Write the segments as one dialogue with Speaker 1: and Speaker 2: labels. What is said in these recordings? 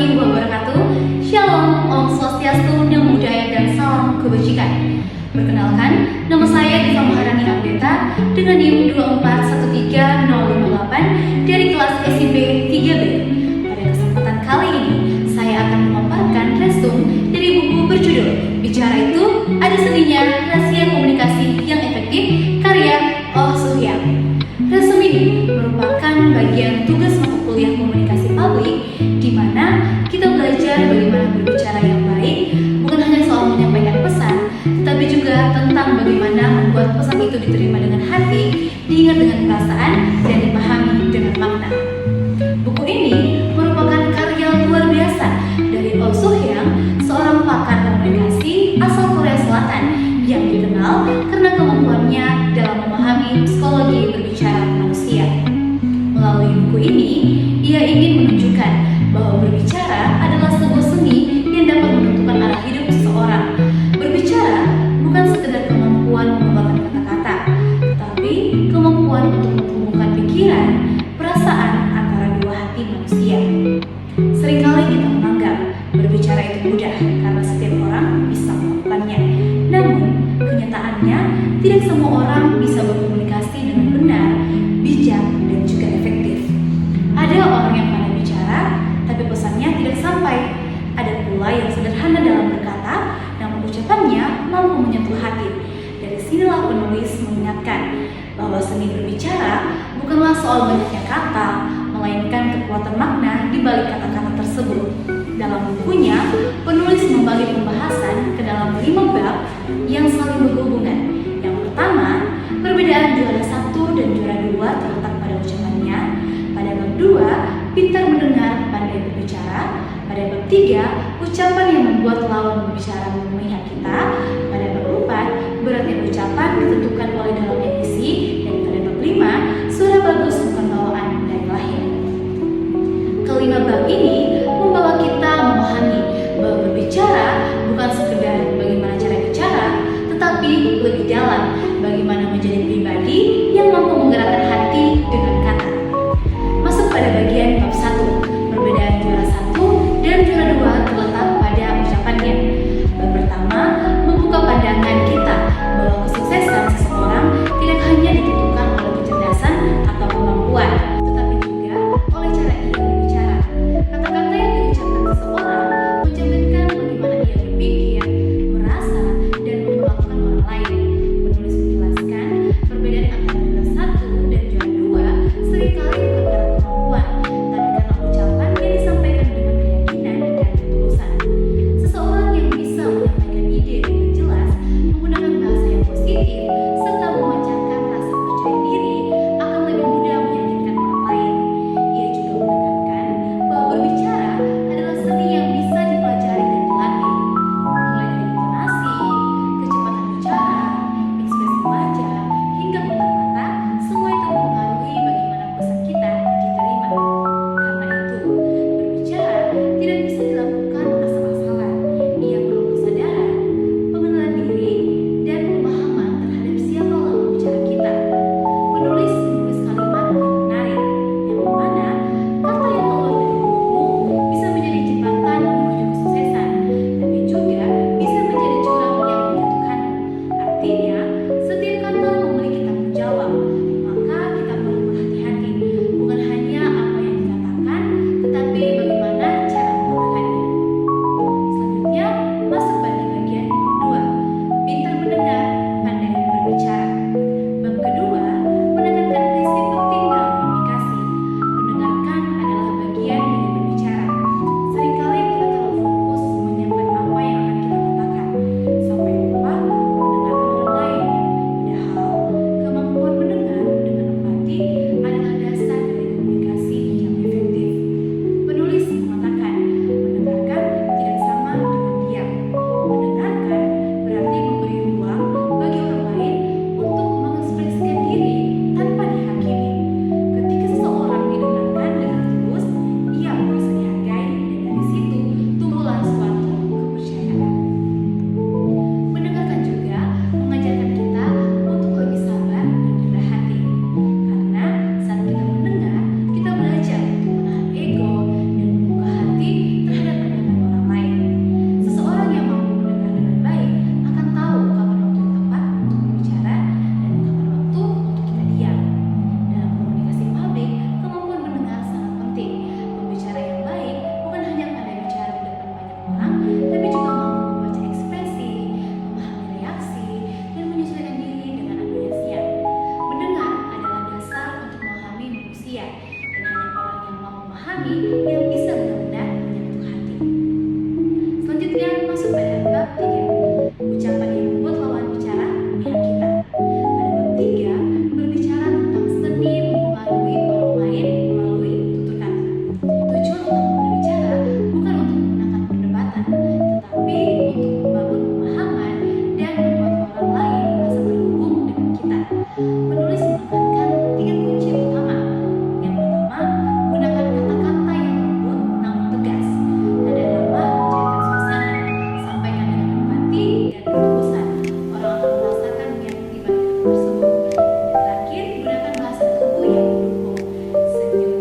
Speaker 1: warahmatullahi wabarakatuh. Shalom, Om Swastiastu, Namo Buddhaya, dan salam kebajikan. Perkenalkan, nama saya Diva Maharani Abdeta dengan NIM 2413058 dari kelas SMP 3B. Pada kesempatan kali ini, saya akan memaparkan resum dari buku berjudul Bicara Itu Ada Seninya, Rahasia Komunikasi yang Efektif, karya Oh Soo-hyang. Resum ini merupakan bagian tugas mata kuliah komunikasi publik, di mana kita belajar bagaimana berbicara yang baik, bukan hanya soal menyampaikan pesan, tetapi juga tentang bagaimana membuat pesan itu diterima dengan hati, diingat dengan perasaan, dan dipahami dengan makna. Buku ini merupakan karya luar biasa dari Oh Soo-hyang, seorang pakar komunikasi asal Korea Selatan yang dikenal karena kemampuannya dalam memahami psikologi berbicara manusia. Melalui buku ini, ia ingin menunjukkan bahwa berbicara adalah sebuah seni yang dapat menentukan arah hidup seseorang. Berbicara bukan sekedar kemampuan mengeluarkan kata-kata, tetapi kemampuan untuk menghubungkan pikiran, perasaan antara dua hati manusia. Seringkali kita menganggap berbicara itu mudah karena setiap orang bisa melakukannya. Namun, kenyataannya tidak semua orang bisa berkomunikasi dengan benar, bijak, dan juga efektif. Ada orang yang pandai bicara, tapi pesannya tidak sampai. Ada pula yang sederhana dalam berkata, namun ucapannya mampu menyentuh hati. Dari sinilah penulis mengingatkan bahwa seni berbicara bukanlah soal banyaknya kata, melainkan kekuatan makna di balik kata-kata tersebut. Dalam bukunya, penulis membagi pembahasan ke dalam 5 bab yang saling berhubungan. Yang pertama, perbedaan juara 1 dan juara 2 terletak pada ucapannya. Pada bab 2, pintar mendengar, pandai berbicara. Pada bab 3, ucapan yang membuat lawan berbicara memihak kita. Pada bab 4, beratnya ucapan ditentukan oleh dalamnya isi. Dan pada bab 5, suara bagus bukan bawaan dari lahir. Kelima bab ini membawa kita memahami bahwa berbicara bukan sekedar bagaimana cara bicara, tetapi lebih dalam bagaimana menjadi pribadi yang mampu menggerakkan hati dengan kata. Masuk pada bagian bab 1, perbedaan juara 1 dan juara 2 terletak pada ucapannya. Bab pertama membuka kami yang bisa benar-benar menyentuh hati. Selanjutnya masuk pada bab 3, ucapan yang membuat lawan bicara memihak kita. Pada bab 3 berbicara tentang seni mempengaruhi orang lain melalui tutur kata. Tujuan utama berbicara bukan untuk memenangkan perdebatan, tetapi untuk membangun pemahaman dan membuat orang lain merasa terhubung dengan kita. Penulis menekankan 3 kunci utama. Yang pertama, gunakan kata-kata yang lembut namun tegas. Nada ramah mencairkan suasana. Sampaikan dengan empati dan ketulusan. Orang akan merasakan niat di balik kata tersebut. Dan terakhir, gunakan bahasa tubuh yang mendukung. Senyum,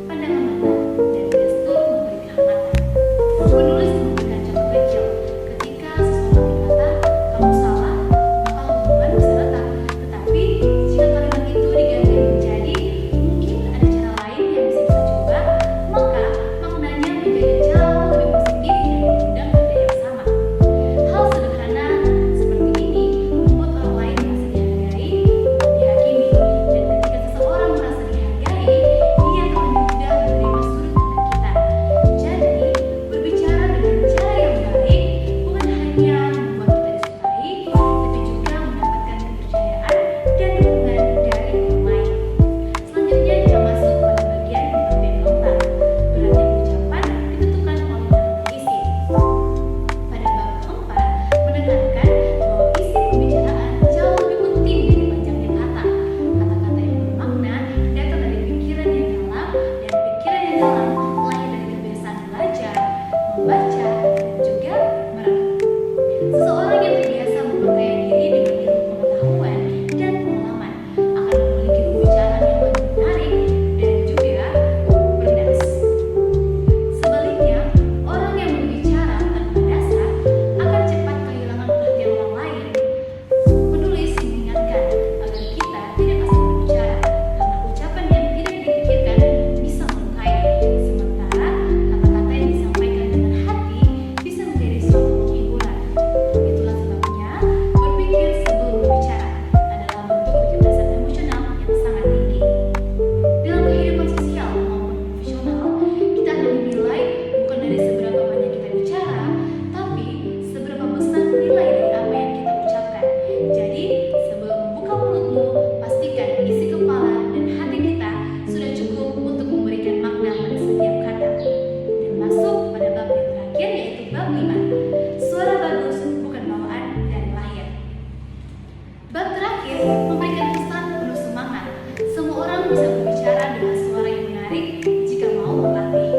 Speaker 1: pandangan mata, dan gestur memberi kehangatan. Penulis memberikan contoh kecil. Ketika seseorang berkata, "Kamu salah," maka hubungan bisa retak. Tetapi jika kalimat itu diganti menjadi, "Mungkin ada cara lain yang bisa kita coba," maka maknanya menjadi jauh lebih positif dan mengundang kerja yang sama. Hal sederhana seperti ini membuat orang lain merasa dihargai, bukan dihakimi. Dan ketika seseorang merasa dihargai, dia akan mudah menerima sudut pandang kita. Jadi, berbicara dengan cara yang baik bukan hanya membuat kita disukai, tapi juga mendapatkan kepercayaan dan dukungan dari orang lain. Selanjutnya kita masuk pada bagian pembagian kontak. Berarti ucapan ditentukan oleh dalam isi. Pada bab keempat menekankan bahwa isi pembicaraan jauh lebih penting dari panjangnya kata. Kata-kata yang bermakna datang dari pikiran yang dalam, dan pikiran yang dalam lahir dari kebiasaan belajar, membaca, dan juga merenung. Seseorang yang terbiasa membekali diri dengan ilmu pengetahuan dan pengalaman akan memiliki pembicaraan yang lebih menarik dan juga berdas. Sebaliknya, orang yang berbicara tanpa dasar akan cepat kehilangan perhatian orang lain. Penulis mengingatkan agar kita tidak asal berbicara, karena ucapan yang tidak dipikirkan bisa melukai. Sementara kata-kata yang disampaikan dengan hati bisa menjadi suatu penghiburan. Itulah sebabnya berpikir sebelum berbicara adalah bentuk kecerdasan emosional yang sangat tinggi. Dalam kehidupan sosial maupun profesional, kita akan dinilai bukan dari seberapa banyak kita bicara, tapi seberapa besar nilai dari apa yang kita ucapkan. Jadi, sebelum membuka mulutmu, pastikan isi kepala dan hati kita sudah cukup untuk memberikan makna pada setiap kata. Dan masuk pada bab yang terakhir, yaitu bab 5. Suara bagus bukan bawaan dari lahir. Bab terakhir memberikan pesan penuh semangat. Semua orang bisa berbicara dengan suara yang menarik jika mau berlatih.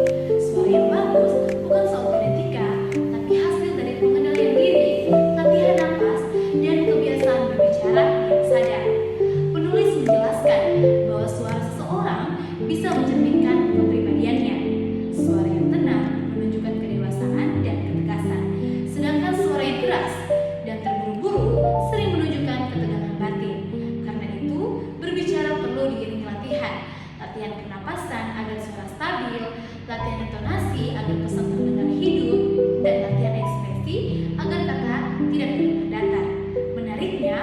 Speaker 1: Suara yang bagus bukan soal genetika, tapi hasil dari pengendalian diri, latihan napas, dan kebiasaan berbicara yang sadar. Penulis menjelaskan bahwa suara seseorang bisa mencerminkan kepribadiannya. Suara yang tenang menunjukkan kedewasaan dan ketegasan, sedangkan suara yang keras dan terburu-buru sering menunjukkan ketegangan batin. Karena itu, berbicara perlu diiringi latihan. Latihan pernapasan agar suara stabil, latihan intonasi agar pesan terdengar hidup, dan latihan ekspresi agar kata tidak terdengar datar. Menariknya,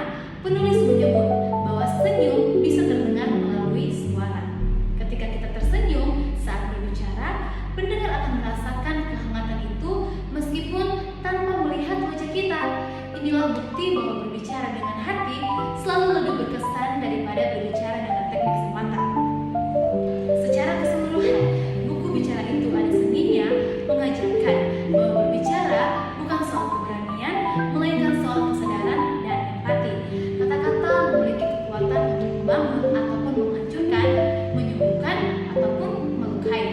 Speaker 1: penulis menyebut bahwa senyum bisa terdengar melalui suara. Ketika kita tersenyum saat berbicara, pendengar akan merasakan kehangatan itu meskipun tanpa melihat wajah kita. Inilah bukti bahwa berbicara dengan hati selalu lebih berkesan daripada berbicara dengan teknik semata. Secara keseluruhan, buku bicara itu ada seninya mengajarkan bahwa berbicara bukan soal keberanian, melainkan soal kesadaran dan empati. Kata-kata memiliki kekuatan untuk membangun ataupun menghancurkan, menyembuhkan ataupun melukai.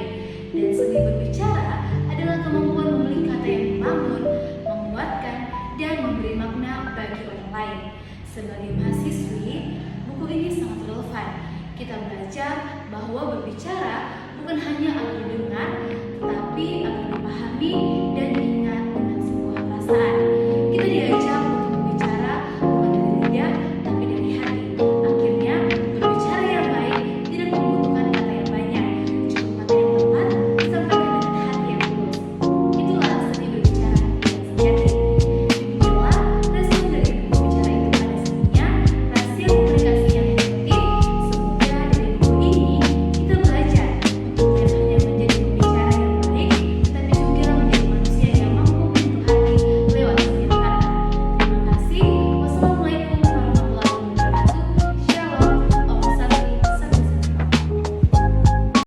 Speaker 1: Dan seni berbicara adalah kemampuan memilih kata yang membangun, menguatkan, dan memberi makna bagi orang lain. Sebagai mahasiswi, buku ini sangat relevan. Kita belajar bahwa berbicara